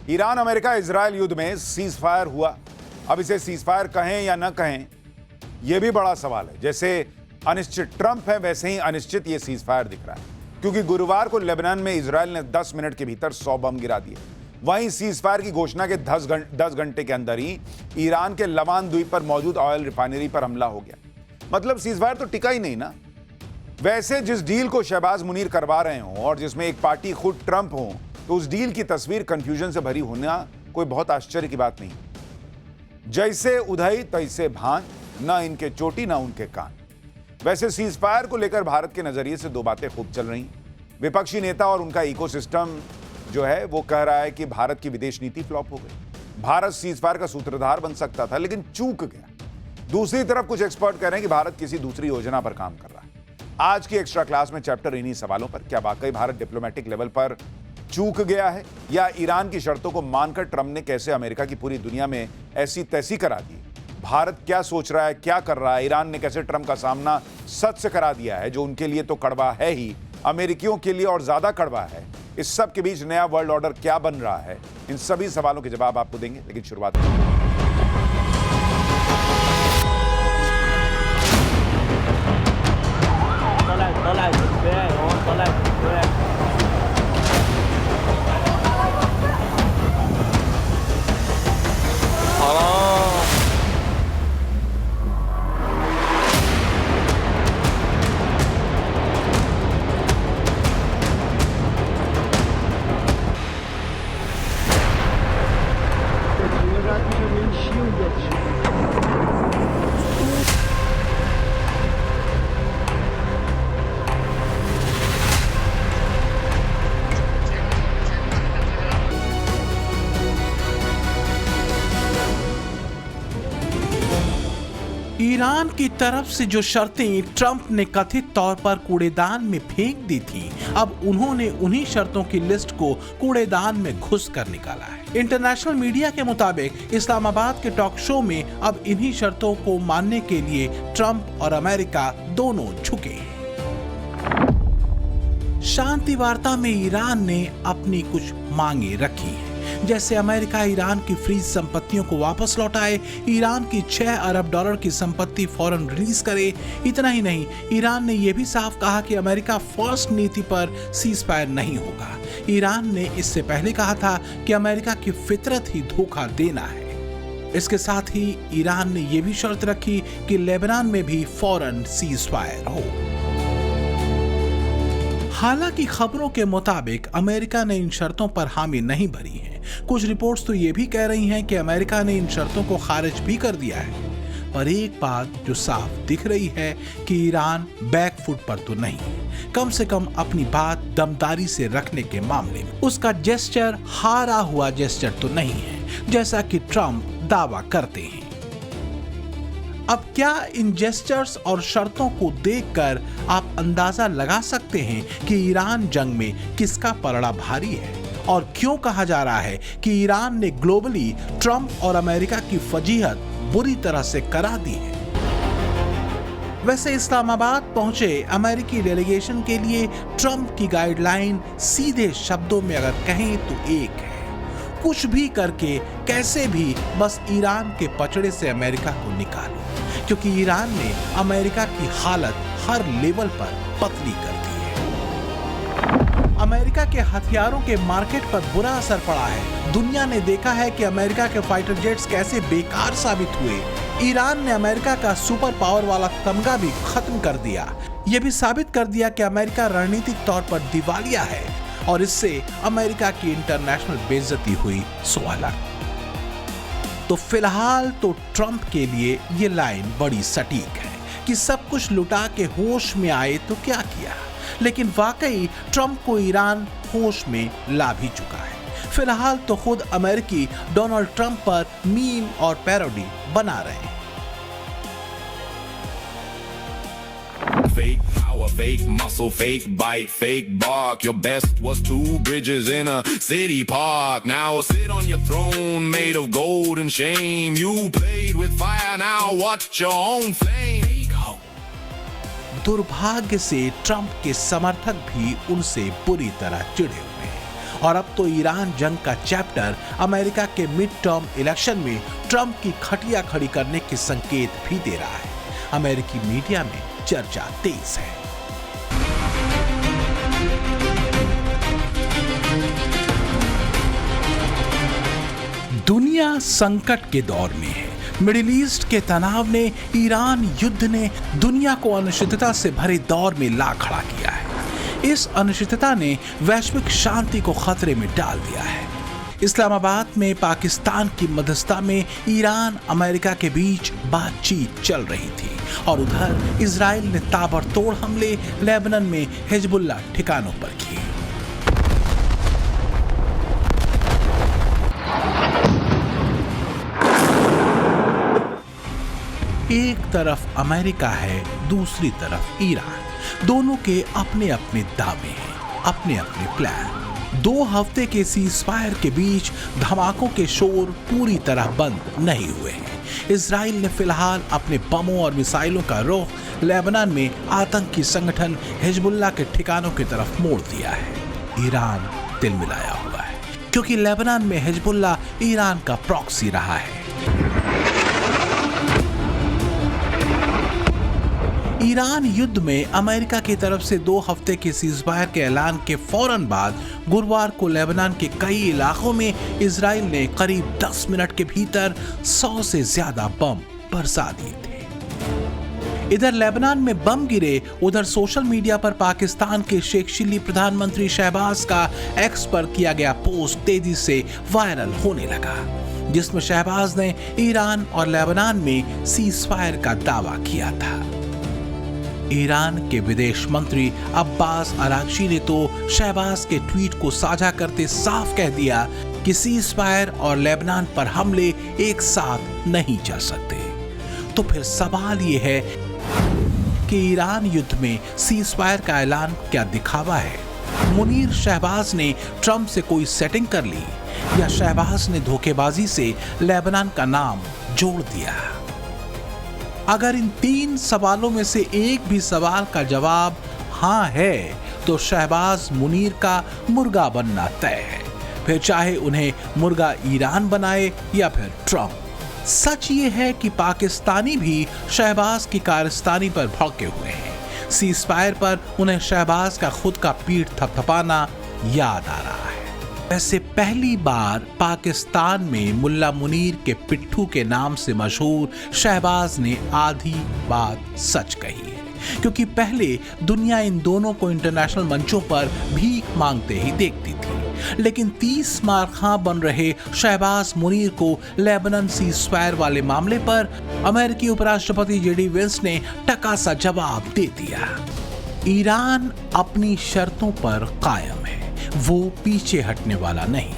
Iran America Israel युद्ध में cease fire हुआ। अब इसे सीज फायर कहें या न कहें, यह भी बड़ा सवाल है। जैसे अनिश्चित ट्रंप है, वैसे ही अनिश्चित ये सीज फायर दिख रहा है, क्योंकि गुरुवार को लेबनान में इजरायल ने 10 मिनट के भीतर 100 बम गिरा दिए। वहीं सीज फायर की घोषणा के 10 घंटे के अंदर ही ईरान के लवान द्वीप पर मौजूद ऑयल रिफाइनरी पर हमला हो गया। मतलब सीज फायर तो टिका ही नहीं ना। वैसे जिस डील को शहबाज मुनीर करवा रहे हों और जिसमें एक पार्टी खुद ट्रंप हो, तो उस डील की तस्वीर कंफ्यूजन से भरी होना कोई बहुत आश्चर्य की बात नहीं। जैसे उधई तैसे भान, ना इनके चोटी ना उनके कान। वैसे सीज फायर को लेकर भारत के नजरिए से दो बातें खूब चल रही हैं। विपक्षी नेता और उनका इकोसिस्टम जो है वो कह रहा है कि भारत की विदेश नीति फ्लॉप हो गई। भारत सीज फायर का सूत्रधार बन सकता था लेकिन चूक गया। दूसरी तरफ कुछ एक्सपर्ट कह रहे हैं कि भारत किसी दूसरी योजना पर काम कर रहा है। आज की एक्स्ट्रा क्लास में चैप्टर इन्हीं सवालों पर। क्या वाकई भारत डिप्लोमेटिक लेवल पर चूक गया है, या ईरान की शर्तों को मानकर ट्रंप ने कैसे अमेरिका की पूरी दुनिया में ऐसी तैसी करा दी? भारत क्या सोच रहा है, क्या कर रहा है? ईरान ने कैसे ट्रंप का सामना सच से करा दिया है, जो उनके लिए तो कड़वा है ही, अमेरिकियों के लिए और ज्यादा कड़वा है। इस सब के बीच नया वर्ल्ड ऑर्डर क्या बन रहा है? इन सभी सवालों के जवाब आपको देंगे, लेकिन शुरुआत ईरान की तरफ से जो शर्तें ट्रंप ने कथित तौर पर कूड़ेदान में फेंक दी थी, अब उन्होंने उन्हीं शर्तों की लिस्ट को कूड़ेदान में घुस कर निकाला है। इंटरनेशनल मीडिया के मुताबिक इस्लामाबाद के टॉक शो में अब इन्हीं शर्तों को मानने के लिए ट्रंप और अमेरिका दोनों झुके हैं। शांति वार्ता में ईरान ने अपनी कुछ मांगे रखी हैं, जैसे अमेरिका ईरान की फ्रीज संपत्तियों को वापस लौटाए, ईरान की 6 अरब डॉलर की संपत्ति फौरन रिलीज करे। इतना ही नहीं, ईरान ने यह भी साफ कहा कि अमेरिका फर्स्ट नीति पर सीज फायर नहीं होगा। ईरान ने इससे पहले कहा था कि अमेरिका की फितरत ही धोखा देना है। इसके साथ ही ईरान ने यह भी शर्त रखी कि लेबनान में भी फौरन सीज फायर हो। हालांकि खबरों के मुताबिक अमेरिका ने इन शर्तों पर हामी नहीं भरी है। कुछ रिपोर्ट्स तो ये भी कह रही हैं कि अमेरिका ने इन शर्तों को खारिज भी कर दिया है। पर एक बात जो साफ दिख रही है कि ईरान बैकफुट पर तो नहीं, कम से कम अपनी बात दमदारी से रखने के मामले में उसका जेस्चर हारा हुआ जेस्चर तो नहीं है, जैसा कि ट्रंप दावा करते हैं। अब क्या इन जेस्चर्स और शर्तों को देखकर आप अंदाजा लगा सकते हैं कि ईरान जंग में किसका पलड़ा भारी है, और क्यों कहा जा रहा है कि ईरान ने ग्लोबली ट्रंप और अमेरिका की फजीहत बुरी तरह से करा दी है? वैसे इस्लामाबाद पहुंचे अमेरिकी डेलीगेशन के लिए ट्रंप की गाइडलाइन सीधे शब्दों में अगर कहें तो एक है, कुछ भी करके कैसे भी बस ईरान के पचड़े से अमेरिका को निकालो, क्योंकि ईरान ने अमेरिका की हालत हर लेवल पर पतली कर दी है। अमेरिका के हथियारों के मार्केट पर बुरा असर पड़ा है। दुनिया ने देखा है कि अमेरिका के फाइटर जेट्स कैसे बेकार साबित हुए। ईरान ने अमेरिका का सुपर पावर वाला तमगा भी खत्म कर दिया। यह भी साबित कर दिया कि अमेरिका रणनीतिक तौर पर दिवालिया है, और इससे अमेरिका की इंटरनेशनल बेइज्जती हुई सवाल। तो फिलहाल तो ट्रंप के लिए ये लाइन बड़ी सटीक है कि सब कुछ लुटा के होश में आए तो क्या किया, लेकिन वाकई ट्रंप को ईरान होश में ला भी चुका है। फिलहाल तो खुद अमेरिकी डोनाल्ड ट्रंप पर मीम और पैरोडी बना रहे हैं। Fake power, fake muscle, fake bite, fake bark. Your best was 2 bridges in a city park. Now sit on your throne made of gold and shame. You played with fire, now watch your own flame. दुर्भाग्य से Trump के समर्थक भी उनसे बुरी तरह चिढ़े हुए हैं और अब तो ईरान जंग का चैप्टर अमेरिका के मिड टर्म इलेक्शन में ट्रंप की खटिया खड़ी करने के संकेत भी दे रहा है। अमेरिकी मीडिया में चर्चा तेज है। दुनिया संकट के दौर में है। मिडिल ईस्ट के तनाव ने, ईरान युद्ध ने दुनिया को अनिश्चितता से भरे दौर में ला खड़ा किया है। इस अनिश्चितता ने वैश्विक शांति को खतरे में डाल दिया है। इस्लामाबाद में पाकिस्तान की मध्यस्थता में ईरान अमेरिका के बीच बातचीत चल रही थी और उधर इजराइल ने ताबड़तोड़ हमले लेबनान में हिजबुल्लाह ठिकानों पर किए। एक तरफ अमेरिका है, दूसरी तरफ ईरान। दोनों के अपने अपने दावे हैं, अपने अपने प्लान। 2 हफ्ते के सीज़फायर के बीच धमाकों के शोर पूरी तरह बंद नहीं हुए हैं। इजराइल ने फिलहाल अपने बमों और मिसाइलों का रुख लेबनान में आतंकी संगठन हिजबुल्लाह के ठिकानों की तरफ मोड़ दिया है। ईरान दिल मिलाया हुआ है क्योंकि लेबनान में हिजबुल्लाह ईरान का प्रॉक्सी रहा है। ईरान युद्ध में अमेरिका की तरफ से 2 हफ्ते के सीज़फायर के ऐलान के फौरन बाद गुरुवार को लेबनान के कई इलाकों में इजराइल ने करीब 10 मिनट के भीतर 100 से ज्यादा बम बरसा दिए थे। इधर लेबनान में बम गिरे, उधर सोशल मीडिया पर पाकिस्तान के शेख चिल्ली प्रधानमंत्री शहबाज का एक्स पर किया गया पोस्ट तेजी से वायरल होने लगा, जिसमें शहबाज ने ईरान और लेबनान में सीज़फायर का दावा किया था। ईरान के विदेश मंत्री अब्बास अरागची ने तो शहबाज के ट्वीट को साझा करते साफ कह दिया कि सीज़फायर और लेबनान पर हमले एक साथ नहीं चल सकते। तो फिर सवाल ये है कि ईरान युद्ध में सीज़फायर का ऐलान क्या दिखावा है? मुनीर शहबाज ने ट्रंप से कोई सेटिंग कर ली या शहबाज ने धोखेबाजी से लेबनान का नाम जोड़ दिया? अगर इन 3 सवालों में से एक भी सवाल का जवाब हाँ है तो शहबाज मुनीर का मुर्गा बनना तय है, फिर चाहे उन्हें मुर्गा ईरान बनाए या फिर ट्रंप। सच ये है कि पाकिस्तानी भी शहबाज की कारस्तानी पर भड़के हुए हैं। सीज़फायर पर उन्हें शहबाज का खुद का पीठ थपथपाना याद आ रहा है। वैसे पहली बार पाकिस्तान में मुल्ला मुनीर के पिट्ठू के नाम से मशहूर शहबाज ने आधी बात सच कही है, क्योंकि पहले दुनिया इन दोनों को इंटरनेशनल मंचों पर भीख मांगते ही देखती थी, लेकिन 30 मार खां बन रहे शहबाज मुनीर को लेबनान सीज़फायर वाले मामले पर अमेरिकी उपराष्ट्रपति जेडी वेंस ने टका सा जवाब दे दिया। ईरान अपनी शर्तों पर कायम है, वो पीछे हटने वाला नहीं।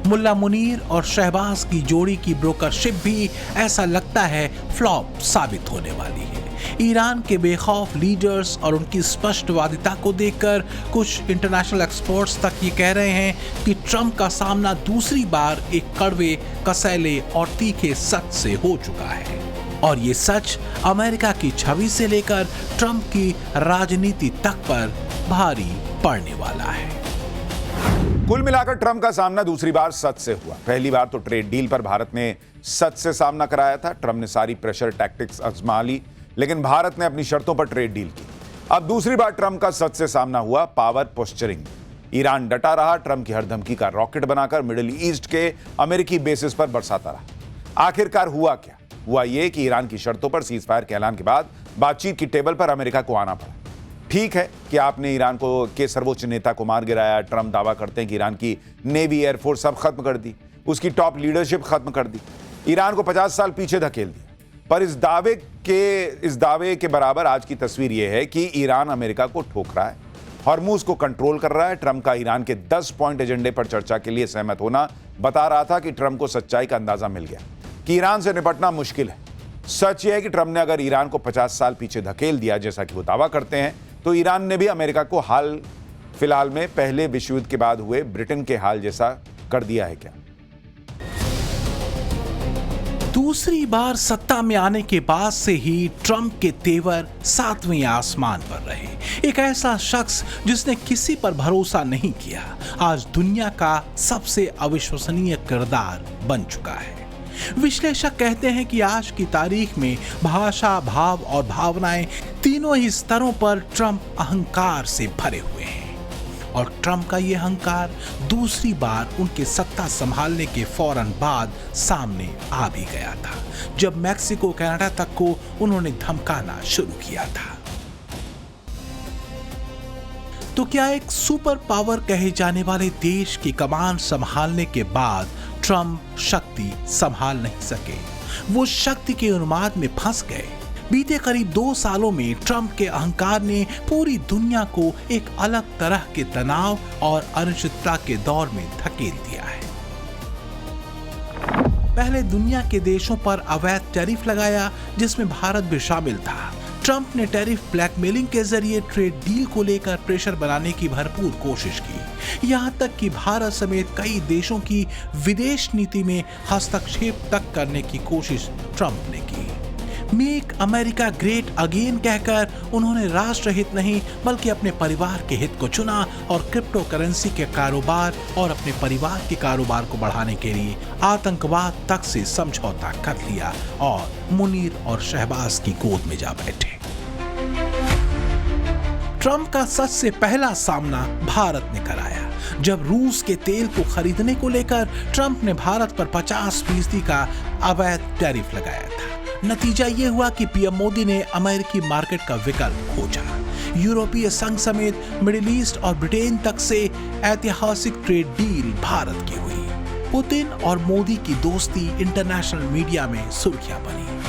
मुल्ला मुनीर और शहबाज की जोड़ी की ब्रोकरशिप भी ऐसा लगता है फ्लॉप साबित होने वाली है। ईरान के बेखौफ लीडर्स और उनकी स्पष्टवादिता को देखकर कुछ इंटरनेशनल एक्सपर्ट्स तक ये कह रहे हैं कि ट्रंप का सामना दूसरी बार एक कड़वे, कसैले और तीखे सच से हो चुका है, और ये सच अमेरिका की छवि से लेकर ट्रंप की राजनीति तक पर भारी पड़ने वाला है। कुल मिलाकर ट्रंप का सामना दूसरी बार सच से हुआ। पहली बार तो ट्रेड डील पर भारत ने सच से सामना कराया था। ट्रंप ने सारी प्रेशर टैक्टिक्स आजमा ली, लेकिन भारत ने अपनी शर्तों पर ट्रेड डील की। अब दूसरी बार ट्रंप का सच से सामना हुआ पावर पोस्चरिंग। ईरान डटा रहा, ट्रंप की हर धमकी का रॉकेट बनाकर मिडिल ईस्ट के अमेरिकी बेसिस पर बरसाता रहा। आखिरकार हुआ क्या? हुआ ये कि ईरान की शर्तों पर सीज़फायर के ऐलान के बाद बातचीत की टेबल पर अमेरिका को आना पड़ा। ठीक है कि आपने ईरान के सर्वोच्च नेता को मार गिराया। ट्रंप दावा करते हैं कि ईरान की नेवी, एयरफोर्स सब खत्म कर दी, उसकी टॉप लीडरशिप खत्म कर दी, ईरान को 50 साल पीछे धकेल दिया। पर इस दावे के बराबर आज की तस्वीर यह है कि ईरान अमेरिका को ठोक रहा है, हॉर्मुज को कंट्रोल कर रहा है। ट्रंप का ईरान के 10 पॉइंट एजेंडे पर चर्चा के लिए सहमत होना बता रहा था कि ट्रंप को सच्चाई का अंदाजा मिल गया कि ईरान से निपटना मुश्किल है। सच यह है कि ट्रंप ने अगर ईरान को 50 साल पीछे धकेल दिया, जैसा कि वो दावा करते हैं, तो ईरान ने भी अमेरिका को हाल फिलहाल में पहले विश्व युद्ध के बाद हुए ब्रिटेन के हाल जैसा कर दिया है क्या? दूसरी बार सत्ता में आने के बाद से ही ट्रंप के तेवर 7वें आसमान पर रहे। एक ऐसा शख्स जिसने किसी पर भरोसा नहीं किया, आज दुनिया का सबसे अविश्वसनीय किरदार बन चुका है। विश्लेषक कहते हैं कि आज की तारीख में भाषा, भाव और भावनाएं तीनों ही स्तरों पर ट्रंप अहंकार से भरे हुए हैं। और ट्रंप का यह अहंकार दूसरी बार उनके सत्ता संभालने के फौरन बाद सामने आ भी गया था, जब मैक्सिको कनाडा तक को उन्होंने धमकाना शुरू किया था। तो क्या एक सुपर पावर कहे जाने वाले देश की कमान संभालने के बाद ट्रंप शक्ति संभाल नहीं सके? वो शक्ति के उन्माद में फंस गए। बीते करीब 2 सालों में ट्रंप के अहंकार ने पूरी दुनिया को एक अलग तरह के तनाव और अनिश्चितता के दौर में धकेल दिया है। पहले दुनिया के देशों पर अवैध टैरिफ लगाया, जिसमें भारत भी शामिल था। ट्रंप ने टैरिफ ब्लैकमेलिंग के जरिए ट्रेड डील को लेकर प्रेशर बनाने की भरपूर कोशिश की। यहां तक कि भारत समेत कई देशों की विदेश नीति में हस्तक्षेप तक करने की कोशिश ट्रंप ने की। मेक अमेरिका ग्रेट अगेन कहकर उन्होंने राष्ट्र हित नहीं बल्कि अपने परिवार के हित को चुना और क्रिप्टो करेंसी के कारोबार और अपने परिवार के कारोबार को बढ़ाने के लिए आतंकवाद तक से समझौता कर लिया और मुनीर और शहबाज की गोद में जा बैठे। ट्रंप का सच से पहला सामना भारत ने कराया, जब रूस के तेल को खरीदने को लेकर ट्रंप ने भारत पर 50% का अवैध टैरिफ लगाया था। नतीजा यह हुआ कि पीएम मोदी ने अमेरिकी मार्केट का विकल्प खोजा। यूरोपीय संघ समेत मिडिल ईस्ट और ब्रिटेन तक से ऐतिहासिक ट्रेड डील भारत की हुई। पुतिन और मोदी की दोस्ती इंटरनेशनल मीडिया में सुर्खियां बनी।